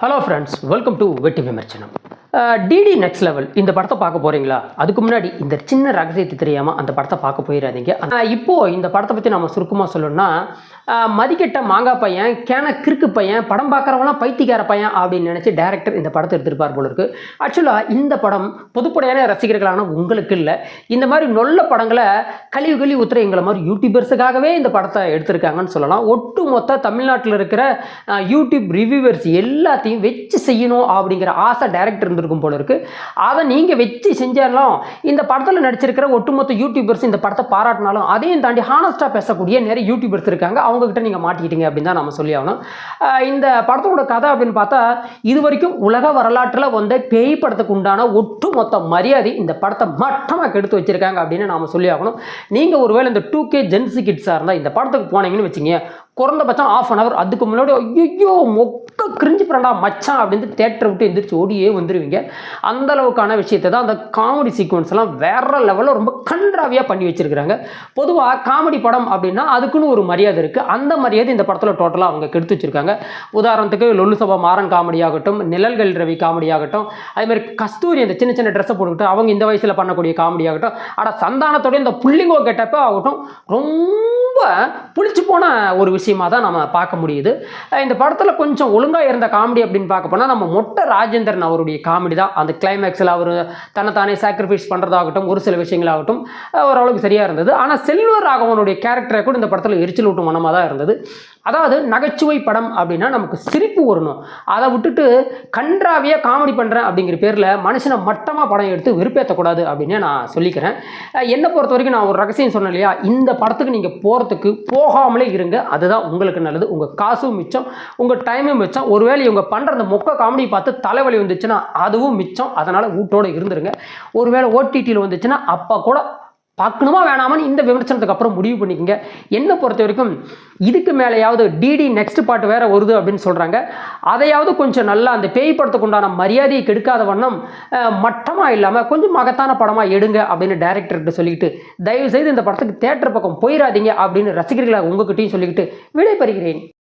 Hello friends, welcome to வெட்டி விமர்சனம். DD next level இந்த படத்தை பார்க்க போகிறீங்களா? அதுக்கு முன்னாடி இந்த சின்ன ரகசியத்தை தெரியாமல் அந்த படத்தை பார்க்க போயிடாதீங்க. இப்போது இந்த படத்தை பற்றி நம்ம சுருக்கமாக சொல்லணும்னா, மதிக்கெட்ட மாங்காய் பையன், கிறுக்கு பையன், படம் பார்க்குறவங்களாம் பைத்தியக்கார பையன் அப்படின்னு நினச்சி டேரக்டர் இந்த படத்தை எடுத்திருப்பார் போல இருக்குது. ஆக்சுவலாக இந்த படம் பொதுப்படையான ரசிகர்களான உங்களுக்கு இல்லை. இந்த மாதிரி நல்ல படங்களை கழிவு ஊத்துற எங்களை மாதிரி யூடியூபர்ஸுக்காகவே இந்த படத்தை எடுத்திருக்காங்கன்னு சொல்லலாம். ஒட்டுமொத்த தமிழ்நாட்டில் இருக்கிற யூடியூப் ரிவ்யூவர்ஸ் எல்லாத்தையும் வச்சு செய்யணும் அப்படிங்கிற ஆசை டேரக்டர் இருந்திருக்கும் போல இருக்குது. அதை நீங்கள் வச்சு செஞ்சாலும் இந்த படத்தில் நடிச்சிருக்கிற ஒட்டுமொத்த யூடியூபர்ஸ் இந்த படத்தை பாராட்டினாலும் அதையும் தாண்டி ஹானஸ்டாக பேசக்கூடிய நிறைய யூடியூபர்ஸ் இருக்காங்க. அவங்ககிட்ட நீங்கள் மாட்டிக்கிட்டீங்க அப்படின்னு தான் நம்ம சொல்லி ஆகணும். இந்த படத்தோட கதை அப்படின்னு பார்த்தா, இது வரைக்கும் உலக வரலாற்றில் வந்த பேய் படத்துக்கு உண்டான ஒட்டுமொத்த மரியாதை இந்த படத்தை மட்டமாக கெடுத்து வச்சிருக்காங்க அப்படின்னு நாம சொல்லி ஆகணும். நீங்கள் ஒருவேளை இந்த 2K ஜென்சி கிட்ஸாக இருந்தால் இந்த படத்துக்கு போனீங்கன்னு வச்சுங்க, குறைந்தபட்சம் ½ அன் அவர் அதுக்கு முன்னாடி ஐயோ மொக்க கிரிஞ்சு பண்ணா மச்சான் அப்படின்னு தேட்டரை விட்டு எந்திரிச்சு ஓடியே வந்துடுவீங்க. அந்த அளவுக்கான விஷயத்தை தான் அந்த காமெடி சீக்வன்ஸ் எல்லாம் வேற லெவலில் ரொம்ப கன்றாவியாக பண்ணி வச்சிருக்கிறாங்க. பொதுவாக காமெடி படம் அப்படின்னா அதுக்குன்னு ஒரு மரியாதை இருக்குது. அந்த மரியாதை இந்த படத்தில் டோட்டலாக அவங்க கெடுத்து வச்சிருக்காங்க. உதாரணத்துக்கு லொல்லு சபா மாறன் காமெடி ஆகட்டும், நிழல்கள் ரவி காமெடி ஆகட்டும், அதே மாதிரி கஸ்தூரி அந்த சின்ன சின்ன ட்ரெஸ்ஸை போட்டுக்கிட்டு அவங்க இந்த வயசில் பண்ணக்கூடிய காமெடி ஆகட்டும், ஆனால் சந்தானத்தோட இந்த புள்ளிங்கோ கெட்டப்போ ஆகட்டும், ரொம்ப புளிச்சு போன ஒரு விஷயமா தான் நம்ம பார்க்க முடியுது. இந்த படத்தில் கொஞ்சம் ஒழுங்காக இருந்த காமெடி அப்படின்னு பார்க்க போனால் நம்ம மொட்டை ராஜேந்திரன் அவருடைய காமெடி தான். அந்த கிளைமேக்ஸில் அவர் தன்னைத்தானே சாக்ரிஃபைஸ் பண்ணுறதாகட்டும், ஒரு சில விஷயங்களாகட்டும் ஓரளவுக்கு சரியாக இருந்தது. ஆனால் செல்வர் ராகவனுடைய கேரக்டரை கூட இந்த படத்தில் எரிச்சல் ஊட்டும் மனமாக தான் இருந்தது. அதாவது நகைச்சுவை படம் அப்படின்னா நமக்கு சிரிப்பு வரணும். அதை விட்டுட்டு கன்றாவியாக காமெடி பண்ணுறேன் அப்படிங்கிற பேரில் மனுஷனை மட்டமாக படம் எடுத்து வெறுப்பேற்றக்கூடாது அப்படின்னு நான் சொல்லிக்கிறேன். என்னை பொறுத்த வரைக்கும் நான் ஒரு ரகசியம் சொன்னேன் இல்லையா, இந்த படத்துக்கு நீங்கள் போகிறதுக்கு போகாமலே இருங்க. அதுதான் உங்களுக்கு நல்லது. உங்கள் காசும் மிச்சம், உங்கள் டைமும் மிச்சம். ஒருவேளை இவங்க பண்ணுற அந்த மொக்க காமெடி பார்த்து தலைவலி வந்துச்சுன்னா அதுவும் மிச்சம். அதனால் வீட்டோடு இருந்துருங்க. ஒருவேளை ஓடிடியில் வந்துச்சுன்னா அப்போ கூட பார்க்கணுமா வேணாமான்னு இந்த விமர்சனத்துக்கு அப்புறம் முடிவு பண்ணிக்கோங்க. என்னை பொறுத்த வரைக்கும் இதுக்கு மேலேயாவது டிடி நெக்ஸ்ட் பார்ட் வேறு வருது அப்படின்னு சொல்கிறாங்க. அதையாவது கொஞ்சம் நல்லா அந்த பேய் படத்துக்கு உண்டான மரியாதையை கெடுக்காத வண்ணம் மட்டமாக இல்லாமல் கொஞ்சம் மகத்தான படமாக எடுங்க அப்படின்னு டைரக்டர்கிட்ட சொல்லிக்கிட்டு, தயவுசெய்து இந்த படத்துக்கு தேட்டர் பக்கம் போயிடாதீங்க அப்படின்னு ரசிகர்களாக உங்ககிட்டையும் சொல்லிக்கிட்டு விடைபெறுகிறேன்.